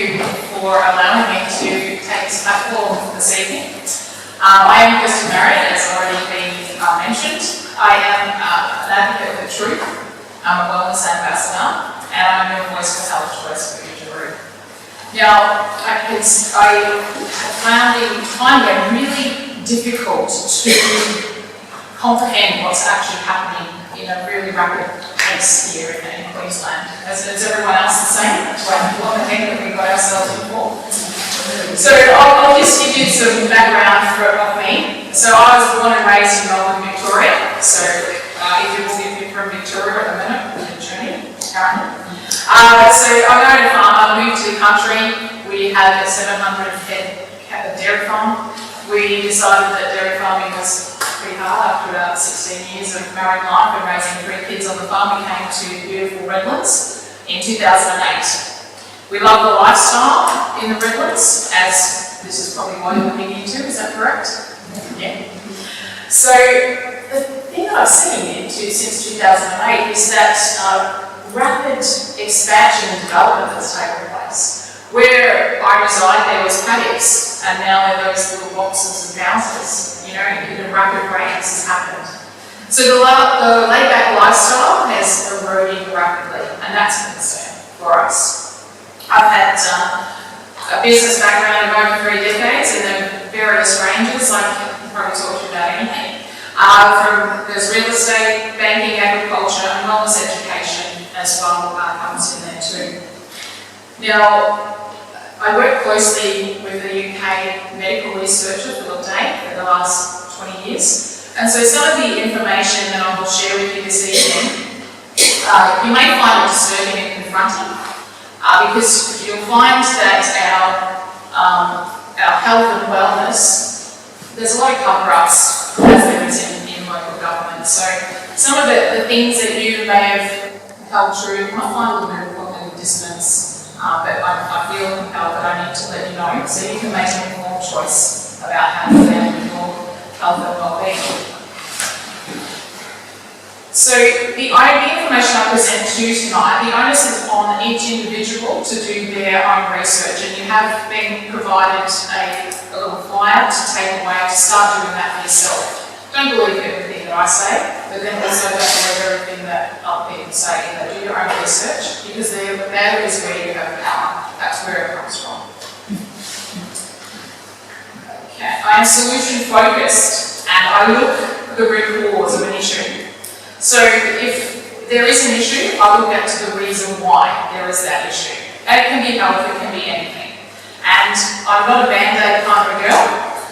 you for allowing me to take this platform this evening. I am Kirstyn Marriott, as already been mentioned. I am an advocate for truth. I'm a wellness ambassador, and I'm your voice for health choice for Oodgeroo. Now, I find it really difficult to comprehend what's actually happening in a really rapid pace here in Queensland. As everyone else is saying, what the heck have we got ourselves in for? So I'll just give you some background of me. So I was born and raised in Melbourne, Victoria. So if you're from Victoria at the minute, we're in journey currently. So I'm going to farm. I moved to the country. We had a 700 head dairy farm. We decided that dairy farming was pretty hard. After about 16 years of married life and raising 3 kids on the farm, we came to beautiful Redlands in 2008. We love the lifestyle in the Redlands, as this is probably what you're looking into, is that correct? Yeah. So the thing that I've seen since 2008 is that rapid expansion and development that's taken place. Where I reside, there was paddocks, and now there are those little boxes and houses. You know, in a rapid rate this has happened. So the laid-back lifestyle has eroded rapidly, and that's a concern for us. I've had a business background of over 3 decades in the various ranges. I can probably talk to you about anything. There's real estate, banking, agriculture, and wellness education as well comes in there too. Now, I work closely with the UK medical researcher Philip Day for the last 20 years. And so some of the information that I will share with you this evening, you may find it disturbing and confronting, because you'll find that our health and wellness, there's a lot of cover-ups as there is in local government. So some of the things that you may have held true, you might find a little bit of cognitive dissonance. But I feel compelled that I need to let you know so you can make an informed choice about how to manage your health and well-being. So the information I present to you tonight, the onus is on each individual to do their own research, and you have been provided a little flyer to take away to start doing that for yourself. Don't believe everything that I say, but then also don't believe everything that other people say. Do your own research, because that is where you have power. That's where it comes from. Okay. I am solution focused, and I look at the root cause of an issue. So if there is an issue, I will get to the reason why there is that issue. And it can be health, it can be anything. And I'm not a band-aid kind of a girl.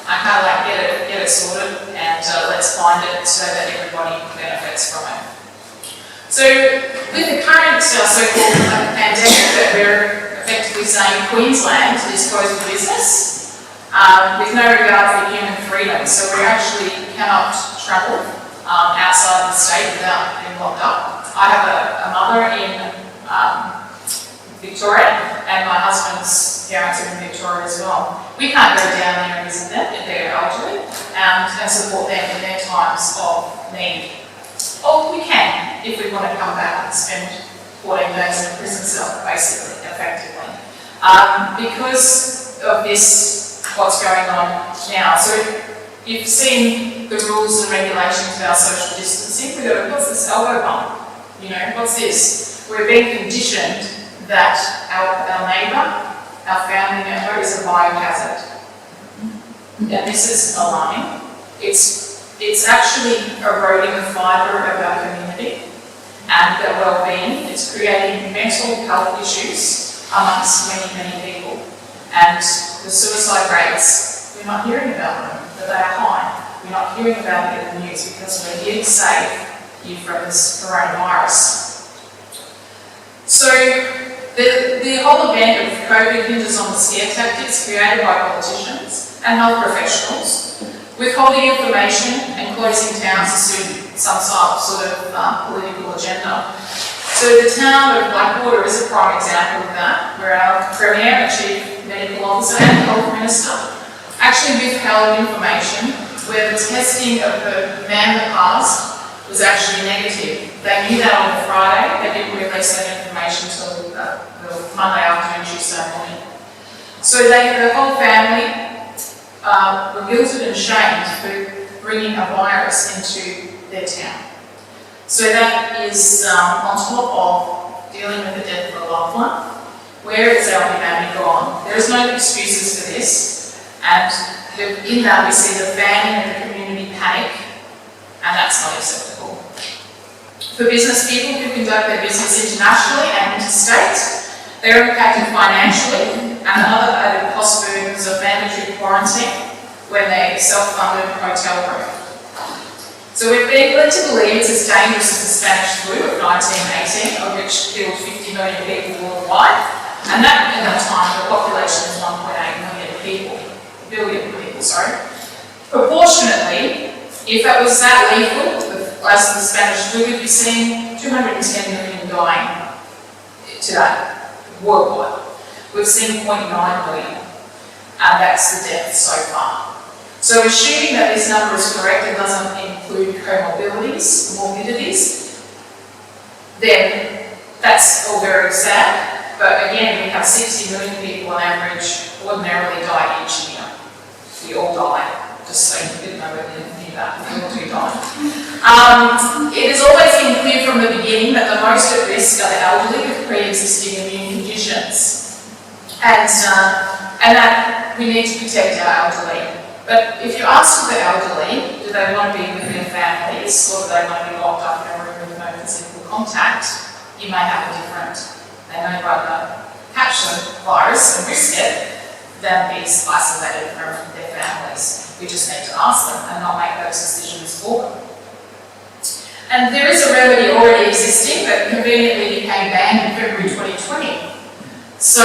I kind of like get it sorted, and let's find it so that everybody benefits from it. So with the current so-called pandemic that we're effectively saying Queensland is closed for business, with no regard for human freedom. So we actually cannot travel outside of the state without being locked up. I have a mother in Victoria, and my husband's parents are in Victoria as well. We can't go down there and visit them if they're elderly and support them in their times of need. Or we can if we want to come back and spend 14 days in a prison cell, basically, effectively. Because of this, what's going on now. So you've seen the rules and regulations about social distancing. We've got, what's this elbow bump? You know, what's this? We're being conditioned that our neighbour, our family member is a biohazard. And this is alarming. It's actually eroding the fibre of our community and their well-being. It's creating mental health issues amongst many people. And the suicide rates, we're not hearing about them, but they are high. We're not hearing about it in the news because we're here to save you from this coronavirus. So the whole event of COVID hinges on the scare tactics created by politicians and health professionals, withholding information and closing towns to suit some sort of political agenda. So the town of Blackwater is a prime example of that, where our Premier and Chief Medical Officer and Health Minister actually withheld information where the testing of the man that passed was actually negative. They knew that on the Friday, they didn't release that information until the Monday afternoon, Tuesday morning. So the whole family were guilted and shamed for bringing a virus into their town. So that is on top of dealing with the death of a loved one. Where is our humanity gone? There is no excuses for this, and in that we see the family and the community panic, and that's not acceptable. For business people who conduct their business internationally and interstate, they are impacted financially, and the other added cost burdens of mandatory quarantine when they self-funded hotel room. So we've been led to believe it's as dangerous as the Spanish flu of 1918, of which killed 50 million people worldwide, and that at that time the population was 1.8 billion people. Proportionately, if it was that lethal as the Spanish flu, we'd be seeing 210 million dying today, worldwide. We've seen 0.9 million, and that's the death so far. So assuming that this number is correct and doesn't include comorbidities, morbidities, then that's all very sad. But again, we have 60 million people on average ordinarily die each year. We all die, just so you didn't know whether you knew that, we all do die. It has always been clear from the beginning that the most at risk are the elderly with pre-existing immune conditions. And that we need to protect our elderly. But if you ask the elderly, do they want to be with their families, or do they want to be locked up in a room with no physical contact, you may have a different. They may rather catch the virus and risk it than be isolated from their families. We just need to ask them and not make those decisions for them. And there is a remedy already existing that conveniently became banned in February 2020. So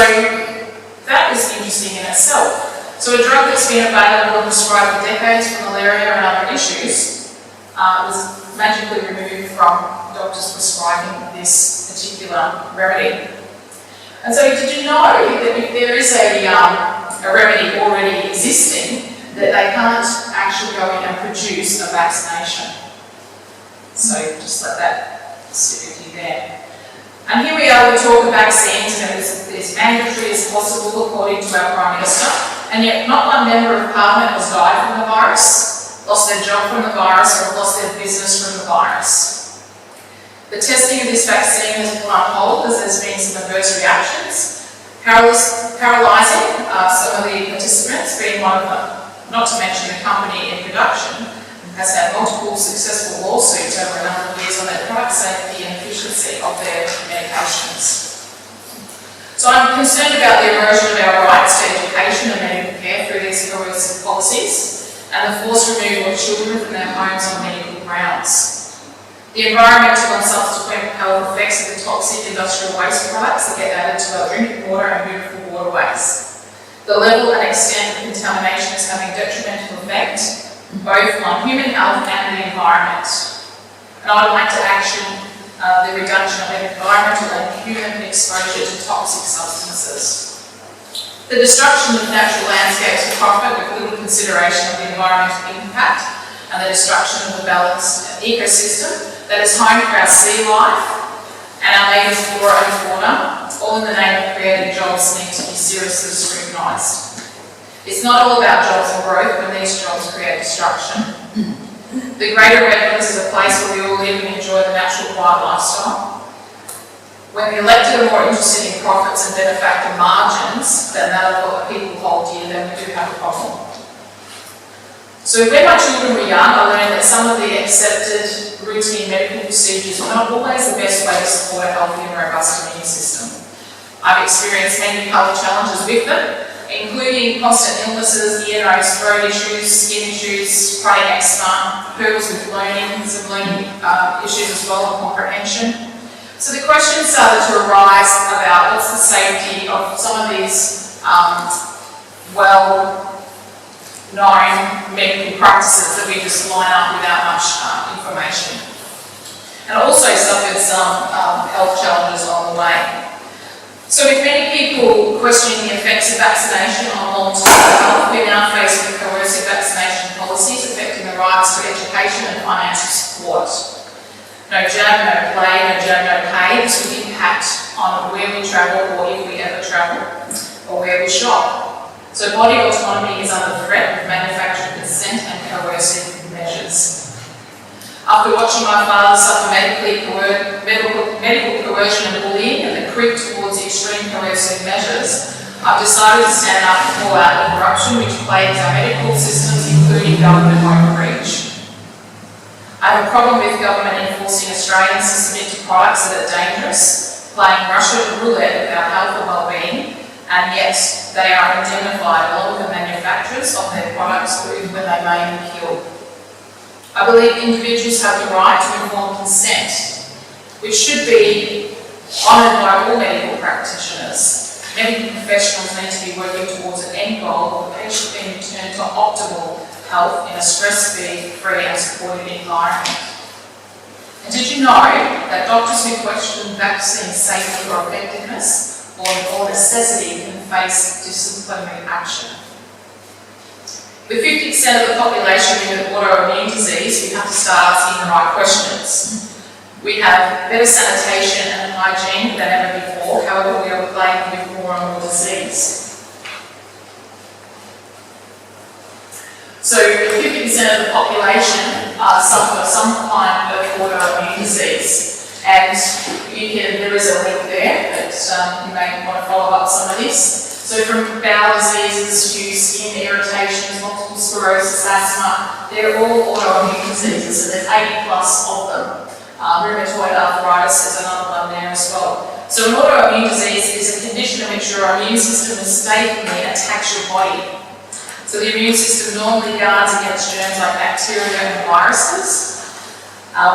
that is interesting in itself. So a drug that's been available and prescribed for decades for malaria and other issues was magically removed from doctors prescribing this particular remedy. And so did you know that if there is a remedy already existing, that they can't actually go in and produce a vaccination? So just let that sit with you there. And here we are, we talk of vaccines, and it's as mandatory as possible according to our Prime Minister, and yet not one member of Parliament has died from the virus, lost their job from the virus, or lost their business from the virus. The testing of this vaccine has been put on hold as there's been some adverse reactions, paralysing some of the participants, being one of them. Not to mention the company in production has had multiple successful lawsuits over a number of years on their product safety and efficiency of their medications. So I'm concerned about the erosion of our rights to education and medical care through these coercive policies and the forced removal of children from their homes on medical grounds. The environmental and subsequent health effects of the toxic industrial waste products that get added to our drinking water and beautiful waterways. The level and extent of contamination is having detrimental effect both on human health and the environment. And I would like to action the reduction of environmental and human exposure to toxic substances. The destruction of natural landscapes for profit with little consideration of the environmental impact and the destruction of the balanced ecosystem that is home for our sea life and our native flora and fauna, all in the name of creating jobs, need to be seriously scrutinised. It's not all about jobs and growth when these jobs create destruction. The Greater Redlands is a place where we all live and enjoy the natural quiet lifestyle. When the elected are more interested in profits and benefactor margins than that of what the people hold dear, then we do have a problem. So when my children were young, I learned that some of the accepted routine medical procedures were not always the best way to support a healthy and robust immune system. I've experienced many health challenges with them, including constant illnesses, ear, nose, throat issues, skin issues, chronic eczema, hurdles with learning, some learning issues as well, and comprehension. So the questions started to arise about what's the safety of some of these well-known medical practices that we just line up without much information. And also suffered some health challenges on the way. So with many people questioning the effects of vaccination on long-term health, we're now faced with coercive vaccination policies affecting the rights to education and financial support. No jab, no play, no jab, no pay. This would impact on where we travel or if we ever travel or where we shop. So body autonomy is under threat with manufactured consent and coercive measures. After watching my father suffer medical coercion and bullying and the creep towards extreme coercive measures, I've decided to stand up and call out the corruption which plagues our medical systems, including government overreach. I have a problem with government enforcing Australians to submit to products that are dangerous, playing Russian roulette with our health and well-being, and yet they are indemnified along with the manufacturers of their products when they may be killed. I believe individuals have the right to informed consent, which should be honoured by all medical practitioners. Medical professionals need to be working towards an end goal of the patient being returned to optimal health in a stress-free and supportive environment. And did you know that doctors who question vaccine safety or effectiveness or necessity can face disciplinary action? With 50% of the population with autoimmune disease, we have to start asking the right questions. We have better sanitation and hygiene than ever before, however we are plagued with more and more disease. So 50% of the population suffer some kind of autoimmune disease, and there is a link there that you may want to follow up some of this. So from bowel diseases to skin irritations, multiple sclerosis, asthma, they're all autoimmune diseases, so there's 80 plus of them. Rheumatoid arthritis is another one there as well. So an autoimmune disease is a condition in which your immune system mistakenly attacks your body. So the immune system normally guards against germs like bacteria and viruses.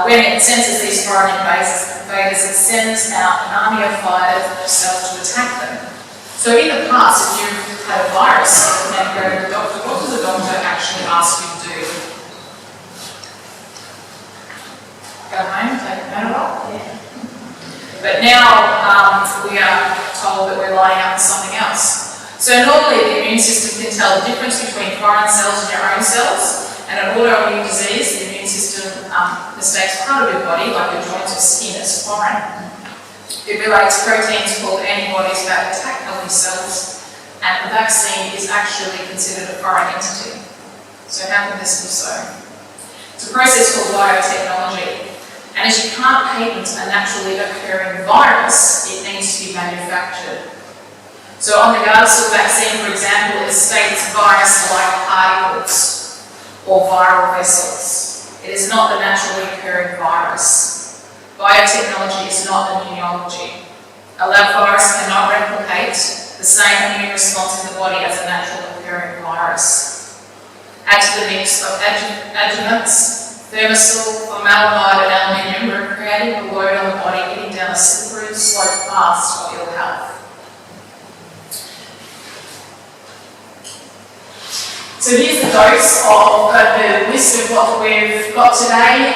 When it senses these foreign invaders, it sends out an army of fighters and cells to attack them. So in the past, if you've had a virus and then go to the doctor, what does the doctor actually ask you to do? Go home, take a Panadol? Yeah. But now we are told that we're lining up for something else. So normally the immune system can tell the difference between foreign cells and your own cells, and an autoimmune disease, the immune system mistakes part of your body, like your joints or skin, as foreign. It relates proteins called antibodies that attack healthy cells, and the vaccine is actually considered a foreign entity. So how can this be so? It's a process called biotechnology. And as you can't patent a naturally occurring virus, it needs to be manufactured. So on the Gardasil vaccine, for example, it states virus-like particles or viral vessels. It is not the naturally occurring virus. Biotechnology is not immunology. A lab virus cannot replicate the same immune response in the body as a naturally occurring virus. Add to the mix of adjuvants, Thermosil, formaldehyde and aluminium are creating a load on the body, getting down a slippery slope fast of ill health. So here's the dose of the list of what we've got today.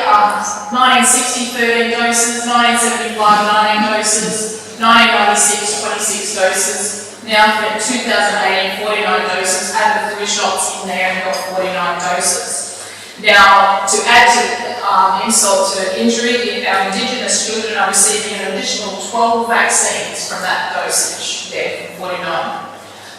1960, 13 doses, 1975, 19 doses, 1996, 26 doses. Now for 2018, 49 doses, add the 3 shots in there and got 49 doses. Now, to add to insult to injury, our Indigenous children are receiving an additional 12 vaccines from that dosage there, 49.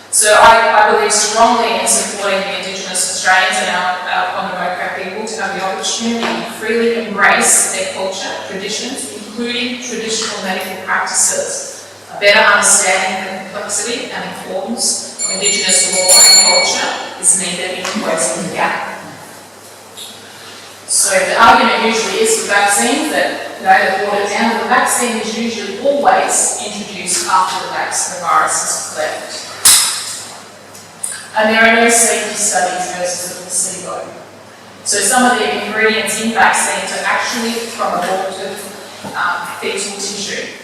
So I believe strongly in supporting the Indigenous Australians and our Pondomoka people to have the opportunity to freely embrace their culture, traditions, including traditional medical practices. A better understanding of the complexity and importance of Indigenous law and culture is needed in closing the gap. So the argument usually is for vaccines that, they've brought it down. The vaccine is usually always introduced after the virus is left. And there are no safety studies versus the placebo. So some of the ingredients in vaccines are actually from aborted fetal tissue.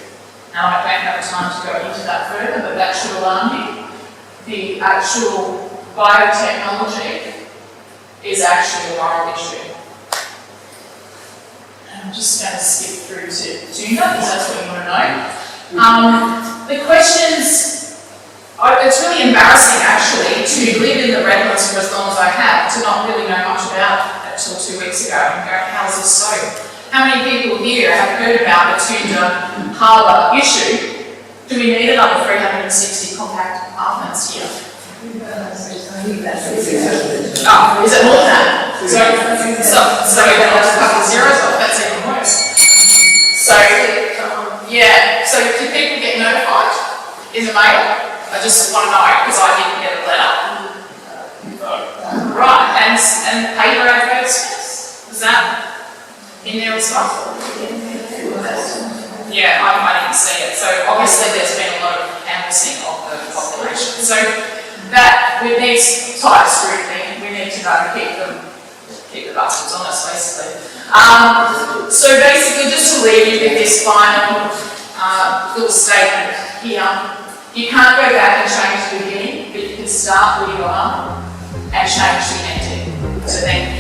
Now I don't have time to go into that further, but that should alarm you. The actual biotechnology is actually a viral issue. I'm just going to skip through to Juna, because that's what you want to know. The questions, it's really embarrassing actually to live in the redlands for as long as I have, to not really know much about it until 2 weeks ago and go, how is this so? How many people here have heard about the Toondah Harbour issue? Do we need another 360 compact apartments here? Oh, is it more than that? So you got a couple of zeros off, that's even worse. So, yeah, so do people get notified in the mail? I just want to know, because I didn't get a letter. Right, and paper advertisements, is that in there as well? Yeah, I didn't see it. So obviously there's been a lot of canvassing of the population. So that needs tight scrutiny. We need to know to keep the bastards honest, basically. So basically, just to leave you with this final little statement here, you can't go back and change the beginning, but you can start where you are and change the ending. So then